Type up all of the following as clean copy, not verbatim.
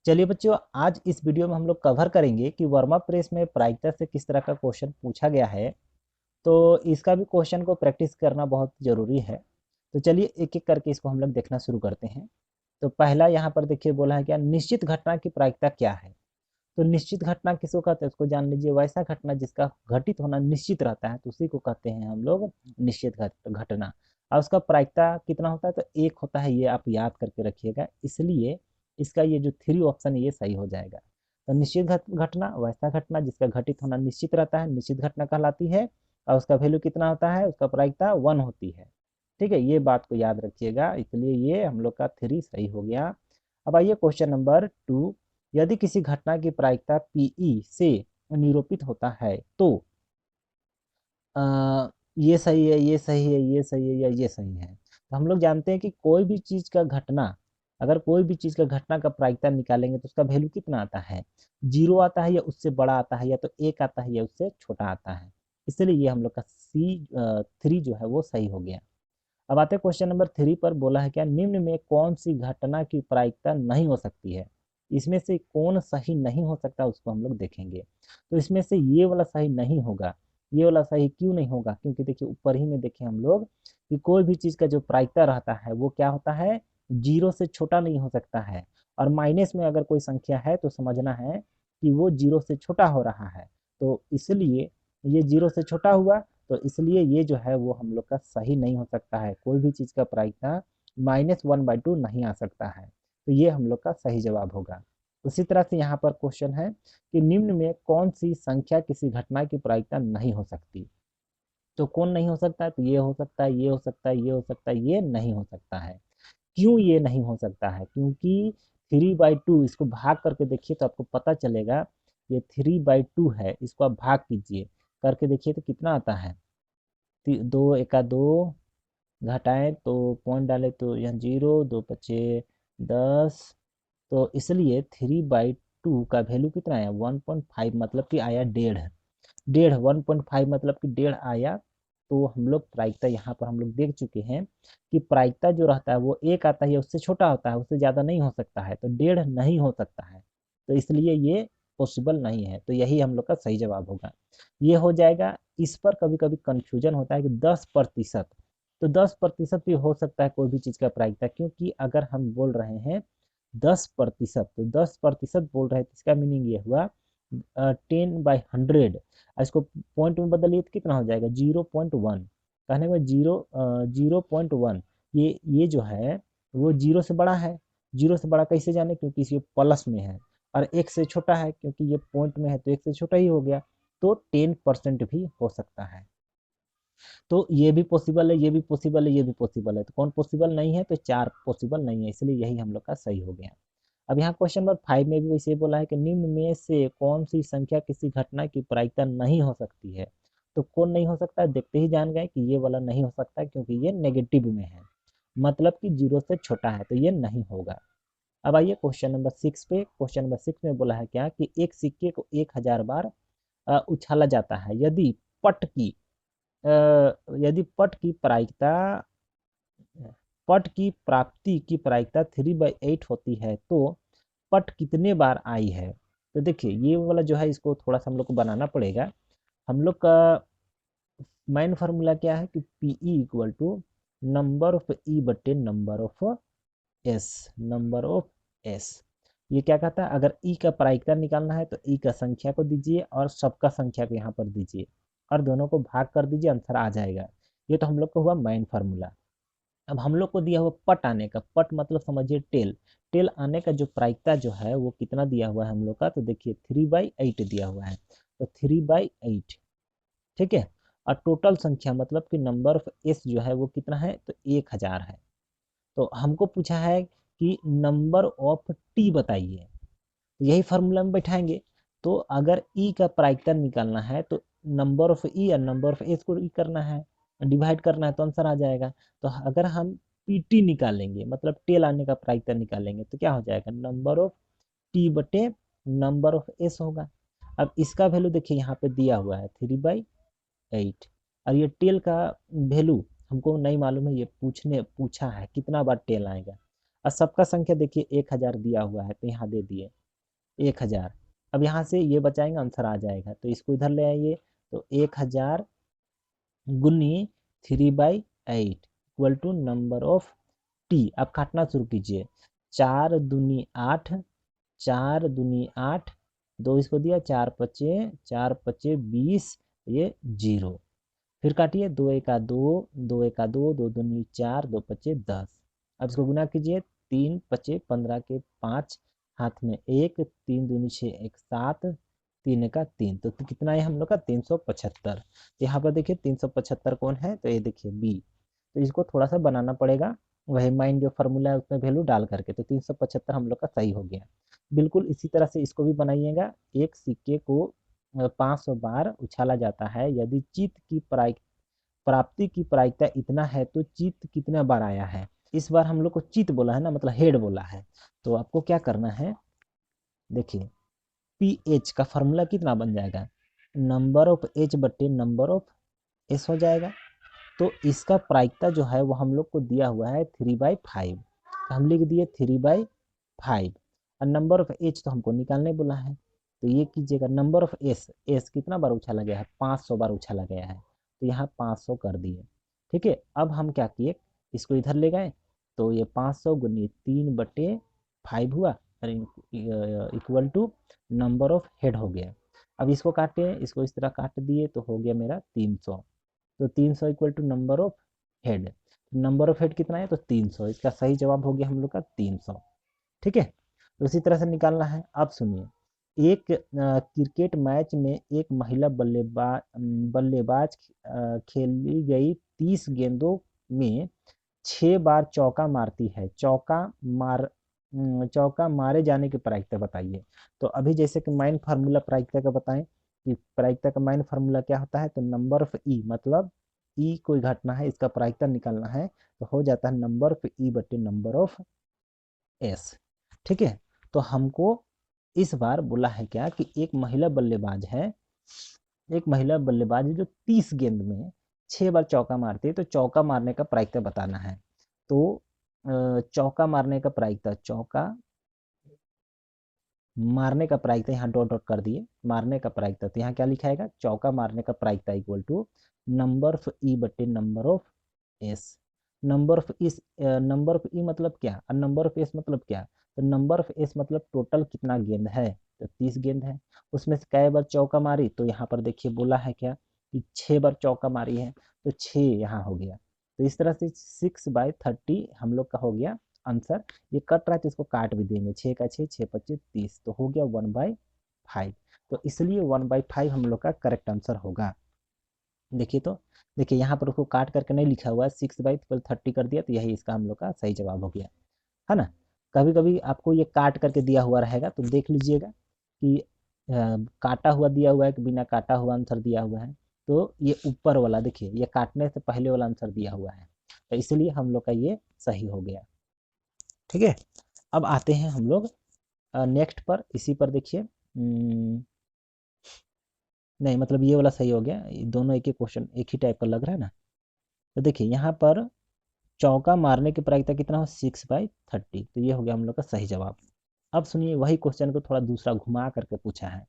चलिए बच्चों, आज इस वीडियो में हम लोग कवर करेंगे कि वर्मा प्रेस में प्रायिकता से किस तरह का क्वेश्चन पूछा गया है। तो इसका भी क्वेश्चन को प्रैक्टिस करना बहुत ज़रूरी है। तो चलिए एक एक करके इसको हम लोग देखना शुरू करते हैं। तो पहला यहाँ पर देखिए बोला है क्या, निश्चित घटना की प्रायिकता क्या है। तो निश्चित घटना किसको कहते हैं उसको जान लीजिए। वैसा घटना जिसका घटित होना निश्चित रहता है तो उसी को कहते हैं हम लोग निश्चित घटना। और उसका प्रायिकता कितना होता है, तो एक होता है। ये आप याद करके रखिएगा, इसलिए इसका ये जो थ्री ऑप्शन है ये सही हो जाएगा। तो निश्चित घटना वैसा घटना जिसका घटित होना निश्चित रहता है, निश्चित घटना कहलाती है। और उसका वैल्यू कितना होता है, उसका प्रायिकता 1 होती है। ठीक है, ये बात को याद रखिएगा, इसलिए ये हम लोग का 3 सही हो गया। अब आइए क्वेश्चन नंबर 2। यदि किसी घटना की प्रायिकता पीई से निरूपित होता है तो ये सही है, ये सही है, ये सही है या ये सही है। तो हम लोग जानते हैं कि कोई भी चीज़ का घटना, अगर कोई भी चीज़ का घटना का प्रायिकता निकालेंगे तो उसका वैल्यू कितना आता है, 0 आता है या उससे बड़ा आता है, या तो 1 आता है या उससे छोटा आता है। इसलिए ये हम लोग का सी 3 जो है वो सही हो गया। अब आते हैं क्वेश्चन नंबर 3 पर। बोला है क्या, निम्न में कौन सी घटना की प्रायिकता नहीं हो सकती है। इसमें से कौन सही नहीं हो सकता उसको हम लोग देखेंगे। तो इसमें से ये वाला सही नहीं होगा। ये वाला सही क्यों नहीं होगा, क्योंकि देखिए ऊपर ही में देखें हम लोग कि कोई भी चीज़ का जो प्रायिकता रहता है वो क्या होता है, 0 से छोटा नहीं हो सकता है। और माइनस में अगर कोई संख्या है तो समझना है कि वो 0 से छोटा हो रहा है। तो इसलिए ये 0 से छोटा हुआ, तो इसलिए ये जो है वो हम लोग का सही नहीं हो सकता है। कोई भी चीज़ का प्रायिकता -1/2 नहीं आ सकता है। तो ये हम लोग का सही जवाब होगा। उसी तरह से यहाँ पर क्वेश्चन है कि निम्न में कौन सी संख्या किसी घटना की प्रायिकता नहीं हो सकती। तो कौन नहीं हो सकता है, तो ये हो सकता है, ये हो सकता है, ये हो सकता है, ये नहीं हो सकता है। क्यों ये नहीं हो सकता है, क्योंकि 3/2 इसको भाग करके देखिए तो आपको पता चलेगा। ये 3/2 है, इसको आप भाग कीजिए, करके देखिए तो कितना आता है। 2 × 2 घटाएं तो पॉइंट डाले तो यहाँ 0, 2 × 5 = 10। तो इसलिए 3/2 का वैल्यू कितना आया, 1.5, मतलब कि आया 1.5। 1.5 मतलब कि 1.5 आया। तो हम लोग प्रायिकता यहाँ पर हम लोग देख चुके हैं कि प्रायिकता जो रहता है वो 1 आता है या उससे छोटा होता है, उससे ज़्यादा नहीं हो सकता है। तो 1.5 नहीं हो सकता है, तो इसलिए ये पॉसिबल नहीं है। तो यही हम लोग का सही जवाब होगा, ये हो जाएगा। इस पर कभी कभी कंफ्यूजन होता है कि 10%, तो 10% भी हो सकता है कोई भी चीज़ का प्रायिकता, क्योंकि अगर हम बोल रहे हैं 10%, तो 10% बोल रहे हैं तो इसका मीनिंग ये हुआ 10/100। इसको पॉइंट में बदलिए तो कितना हो जाएगा, 0.1। कहने में 0.1, ये जो है वो 0 से बड़ा है। 0 से बड़ा कैसे जाने, क्योंकि इसे प्लस में है। और 1 से छोटा है, क्योंकि ये पॉइंट में है तो 1 से छोटा ही हो गया। तो 10% भी हो सकता है। तो ये भी पॉसिबल है, ये भी पॉसिबल है, ये भी पॉसिबल है। तो कौन पॉसिबल नहीं है, तो 4 पॉसिबल नहीं है, इसलिए यही हम लोग का सही हो गया। अब यहाँ क्वेश्चन नंबर 5 में भी वैसे बोला है कि निम्न में से कौन सी संख्या किसी घटना की प्रायिकता नहीं हो सकती है। तो कौन नहीं हो सकता है, देखते ही जान गए कि ये वाला नहीं हो सकता है, क्योंकि ये नेगेटिव में है, मतलब कि 0 से छोटा है, तो ये नहीं होगा। अब आइए क्वेश्चन नंबर 6 पे। क्वेश्चन नंबर 6 में बोला है क्या कि एक सिक्के को 1000 बार उछाला जाता है। अ, यदि पट की प्राप्ति की प्रायिकता 3/8 होती है तो पट कितने बार आई है। तो देखिए ये वाला जो है इसको थोड़ा सा हम लोग को बनाना पड़ेगा। हम लोग का मेन फार्मूला क्या है कि PE equal to number of E बटे नंबर ऑफ एस। ये क्या कहता है, अगर ई का प्रायिकता निकालना है तो ई का संख्या को दीजिए और सबका संख्या को यहाँ पर दीजिए और दोनों को भाग कर दीजिए, आंसर आ जाएगा। ये तो हम लोग को हुआ मेन फार्मूला। अब हम लोग को दिया हुआ पट आने का, पट मतलब समझिए टेल। टेल आने का जो प्रायिकता जो है वो कितना दिया हुआ है हम लोग का, तो देखिए 3/8 दिया हुआ है। तो 3/8, ठीक है। और टोटल संख्या मतलब कि नंबर ऑफ एस जो है वो कितना है, तो 1000 है। तो हमको पूछा है कि नंबर ऑफ टी बताइए, तो यही फार्मूला में बैठाएंगे। तो अगर ई का प्रायिकता निकालना है तो नंबर ऑफ ई और नंबर ऑफ एस को ई करना है, डिवाइड करना है, तो आंसर आ जाएगा। तो अगर हम पी टी निकालेंगे, मतलब टेल आने का प्रायिकता निकालेंगे, तो क्या हो जाएगा, नंबर ऑफ टी बटे नंबर ऑफ एस होगा। अब इसका वैल्यू देखिए यहाँ पे दिया हुआ है 3/8। और ये टेल का वैल्यू हमको नहीं मालूम है, ये पूछा है कितना बार टेल आएगा। और सबका संख्या देखिए 1000 दिया हुआ है तो यहाँ दे दिए 1000। अब यहाँ से ये बचाएंगे आंसर आ जाएगा, तो इसको इधर ले आइए। तो 1000 गुनी 3/8 equal to number of T. आप काटना शुरू कीजिए। 4 दूनी 8, 4 दूनी 8, 2 इसको दिया, 4 पचे 20, ये 0। फिर काटिए, 2 एका 2, 2 एका 2, 2 दूनी 4, 2 पचे 10। अब इसको गुना कीजिए, 3 पचे 15 के 5, हाथ में 1, 3 दूनी 6, 1 7, 3 एका 3, तो कितना है हम लोग का 375। यहाँ पर देखिए 375 कौन है, तो ये देखिए बी। तो इसको थोड़ा सा बनाना पड़ेगा, वही माइंड जो फार्मूला है उसमें वैल्यू डाल करके, तो 375 हम लोग का सही हो गया। बिल्कुल इसी तरह से इसको भी बनाइएगा। एक सिक्के को 500 बार उछाला जाता है, यदि चित्त की प्राप्ति की प्रायिकता इतना है तो चित्त कितना बार आया है। इस बार हम लोग को चित्त बोला है ना, मतलब हेड बोला है। तो आपको क्या करना है, देखिए पी एच का फॉर्मूला कितना बन जाएगा, नंबर ऑफ एच बट्टे नंबर ऑफ एस हो जाएगा। तो इसका प्रायिकता जो है वो हम लोग को दिया हुआ है 3/5, तो हम लिख दिए 3/5। और नंबर ऑफ एच तो हमको निकालने बोला है, तो ये कीजिएगा नंबर ऑफ एस, एस कितना बार उछाला गया है, 500 बार उछाला गया है, तो यहाँ 500 कर दिए। ठीक है, अब हम क्या किए, इसको इधर ले गए, तो ये 500 गुनी 3/5 हुआ, equal to number of head हो गया। अब इसको काटे, इसको इस तरह काट दिए, तो हो गया मेरा 300। तो 300 equal to number of head. Number of head कितना है, तो 300। इसका सही जवाब हो गया हम लोग का 300। ठीक है, तो इसी तरह से निकालना है। अब सुनिए, एक क्रिकेट मैच में एक महिला बल्लेबाज खेली गई 30 गेंदों में 6 बार चौका मारती है। चौका मारे जाने की प्रायिकता बताइए। तो अभी जैसे कि माइन फार्मूला प्रायिकता का बताएं कि प्रायिकता का माइन फार्मूला क्या होता है, तो नंबर ऑफ ई, मतलब ई कोई घटना है, इसका प्रायिकता निकालना है, तो हो जाता है नंबर ऑफ ई बटे नंबर ऑफ एस। ठीक है, तो हमको इस बार बोला है क्या कि एक महिला बल्लेबाज है, एक महिला बल्लेबाज है जो 30 गेंद में 6 बार चौका मारती है, तो चौका मारने का प्रायिकता बताना है। तो चौका मारने का प्रायिकता, चौका मारने का प्रायिकता यहाँ डॉट डॉट कर दिए, मारने का प्रायिकता, तो यहाँ क्या लिखाएगा, चौका मारने का प्रायिकता equal to number of E बटे number of S. Number of E मतलब क्या और नंबर ऑफ एस मतलब क्या, तो नंबर ऑफ एस मतलब टोटल कितना गेंद है, तो 30 गेंद है, उसमें से कै बार चौका मारी, तो यहाँ पर देखिए बोला है क्या कि 6 बार चौका मारी है, तो 6 यहाँ हो गया। तो इस तरह से 6/30 हम लोग का हो गया आंसर। ये कट रहा है तो इसको काट भी देंगे, 6 का 6, 6 × 5 = 30, तो हो गया 1/5। तो इसलिए 1/5 हम लोग का करेक्ट आंसर होगा। देखिए, तो देखिए यहाँ पर उसको काट करके नहीं लिखा हुआ है, 6/30 कर दिया, तो यही इसका हम लोग का सही जवाब हो गया, है ना। कभी कभी आपको ये काट करके दिया हुआ रहेगा तो देख लीजिएगा कि काटा हुआ दिया हुआ है कि बिना काटा हुआ आंसर दिया हुआ है। तो ये ऊपर वाला देखिए, ये काटने से पहले वाला आंसर दिया हुआ है, तो इसलिए हम लोग का ये सही हो गया। ठीक है, अब आते हैं हम लोग नेक्स्ट पर, इसी पर देखिए, नहीं मतलब ये वाला सही हो गया, दोनों एक ही क्वेश्चन एक ही टाइप का लग रहा है ना। तो देखिए यहाँ पर चौका मारने की प्रायिकता कितना हो, 6/30, तो ये हो गया हम लोग का सही जवाब। अब सुनिए, वही क्वेश्चन को थोड़ा दूसरा घुमा करके पूछा है,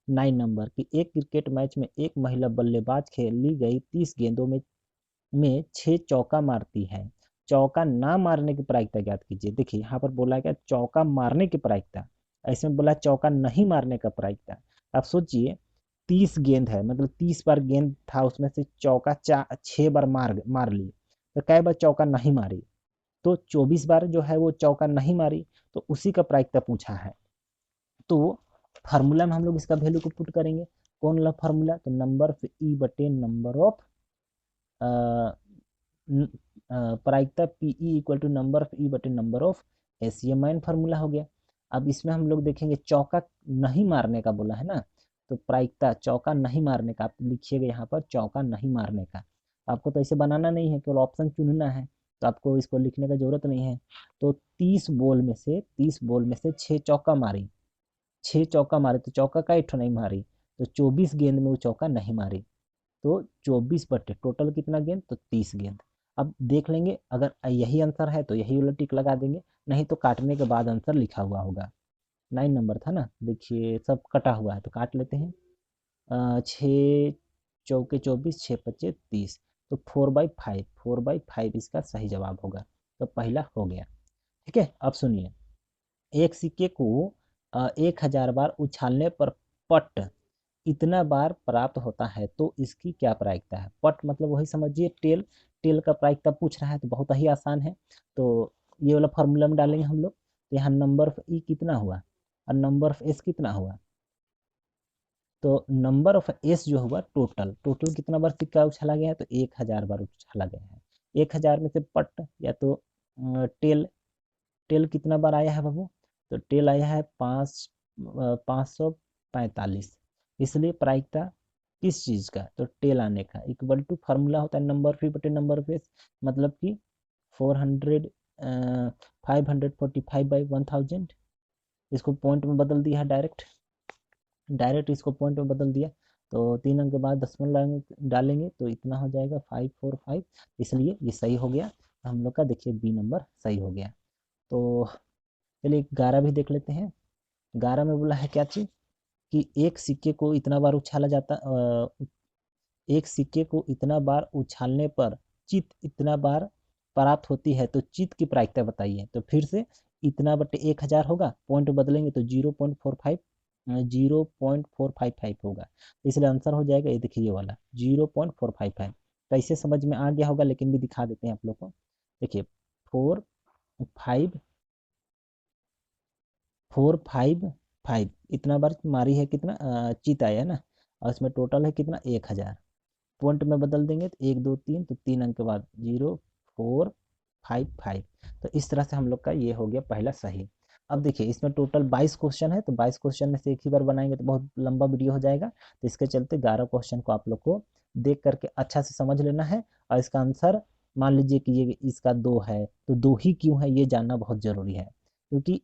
9 नंबर की, एक क्रिकेट मैच में एक महिला बल्लेबाज खेली गई 30 गेंदों में 6 चौका मारती है, चौका ना मारने की प्रायिकता ज्ञात कीजिए। देखिए यहाँ पर बोला गया चौका मारने की प्रायिकता, ऐसे में बोला चौका नहीं मारने का प्रायिकता। आप सोचिए 30 गेंद है, मतलब 30 बार गेंद था, उसमें से चौका 6 बार मार ली, तो कई बार चौका नहीं मारी, तो 24 बार जो है वो चौका नहीं मारी, तो उसी का प्रायिकता पूछा है। तो फार्मूला में हम लोग इसका वैल्यू को पुट करेंगे, कौन वाला फार्मूला, तो नंबर ऑफ ई बटे नंबर ऑफ प्रायिकता PE equal to number of E बटे नंबर ऑफ एस, ये मेन फार्मूला हो गया। अब इसमें हम लोग देखेंगे चौका नहीं मारने का बोला है ना, तो प्रायिकता चौका नहीं मारने का आप लिखिएगा यहाँ पर, चौका नहीं मारने का। आपको तो ऐसे बनाना नहीं है, केवल ऑप्शन चुनना है, तो आपको इसको लिखने का जरूरत नहीं है। तो 30 बॉल में से 6 चौका मारी, 6 चौका मारे, तो चौका का एक नहीं मारी, तो 24 गेंद में वो चौका नहीं मारी, तो 24 बटे टोटल कितना गेंद, तो 30 गेंद। अब देख लेंगे, अगर यही आंसर है तो यही वाला टिक लगा देंगे, नहीं तो काटने के बाद आंसर लिखा हुआ होगा। 9 नंबर था ना, देखिए सब कटा हुआ है तो काट लेते हैं। 6 चौके 24, 6 पच्चे 30, तो 4/5, 4/5 इसका सही जवाब होगा। तो पहला हो गया। ठीक है, अब सुनिए, एक सिक्के को 1000 बार उछालने पर पट इतना बार प्राप्त होता है तो इसकी क्या प्रायिकता है। पट मतलब वही समझिए टेल, टेल का प्रायिकता पूछ रहा है तो बहुत ही आसान है। तो ये वाला फॉर्मूला में डालेंगे हम लोग, तो यहाँ नंबर ऑफ ई कितना हुआ और नंबर ऑफ एस कितना हुआ। तो नंबर ऑफ एस जो हुआ, टोटल टोटल कितना बार सिक्का उछाला गया है, तो 1000 बार उछाला गया है। 1000 में से पट या तो टेल, टेल कितना बार आया है बाबू, तो टेल आया है 545, इसलिए प्रायिकता किस चीज़ का, तो टेल आने का इक्वल टू फार्मूला होता है नंबर फी बटे नंबर फेस, मतलब कि 400 545/1000, इसको पॉइंट में बदल दिया है डायरेक्ट, डायरेक्ट इसको पॉइंट में बदल दिया। तो 3 अंक के बाद दशमलव डालेंगे तो इतना हो जाएगा 545, इसलिए ये सही हो गया। तो हम लोग का देखिए बी नंबर सही हो गया। तो चलिए 11 भी देख लेते हैं। 11 में बोला है क्या चीज़, कि एक सिक्के को इतना बार उछाला जाता, एक सिक्के को इतना बार उछालने पर चित इतना बार प्राप्त होती है तो चित की प्रायिकता बताइए। तो फिर से इतना बटे 1000 होगा, पॉइंट बदलेंगे तो 0.45, 0.455 होगा, तो इसलिए आंसर हो जाएगा ये देखिए ये वाला 0.455। कैसे समझ में आ गया होगा, लेकिन भी दिखा देते हैं आप लोग को। देखिए 4 5 5 इतना बार मारी है, कितना चित आया ना, और इसमें टोटल है कितना 1000, पॉइंट में बदल देंगे तो 1 2 3, तो 3 अंक के बाद 0 4 5 5। तो इस तरह से हम लोग का ये हो गया पहला सही। अब देखिए इसमें टोटल 22 क्वेश्चन है, तो 22 क्वेश्चन में से एक ही बार बनाएंगे तो बहुत लंबा वीडियो हो जाएगा, तो इसके चलते 11 क्वेश्चन को आप लोग को देख करके अच्छा से समझ लेना है। और इसका आंसर मान लीजिए कि ये इसका 2 है, तो 2 ही क्यों है ये जानना बहुत ज़रूरी है, क्योंकि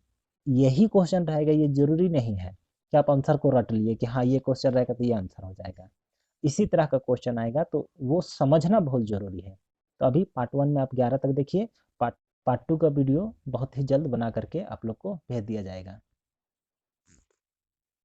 यही क्वेश्चन रहेगा, ये ज़रूरी नहीं है कि आप आंसर को रट लिए कि हाँ ये क्वेश्चन रहेगा तो ये आंसर हो जाएगा। इसी तरह का क्वेश्चन आएगा तो वो समझना बहुत ज़रूरी है। तो अभी पार्ट 1 में आप 11 तक देखिए, पार्ट पार्ट 2 का वीडियो बहुत ही जल्द बना करके आप लोग को भेज दिया जाएगा।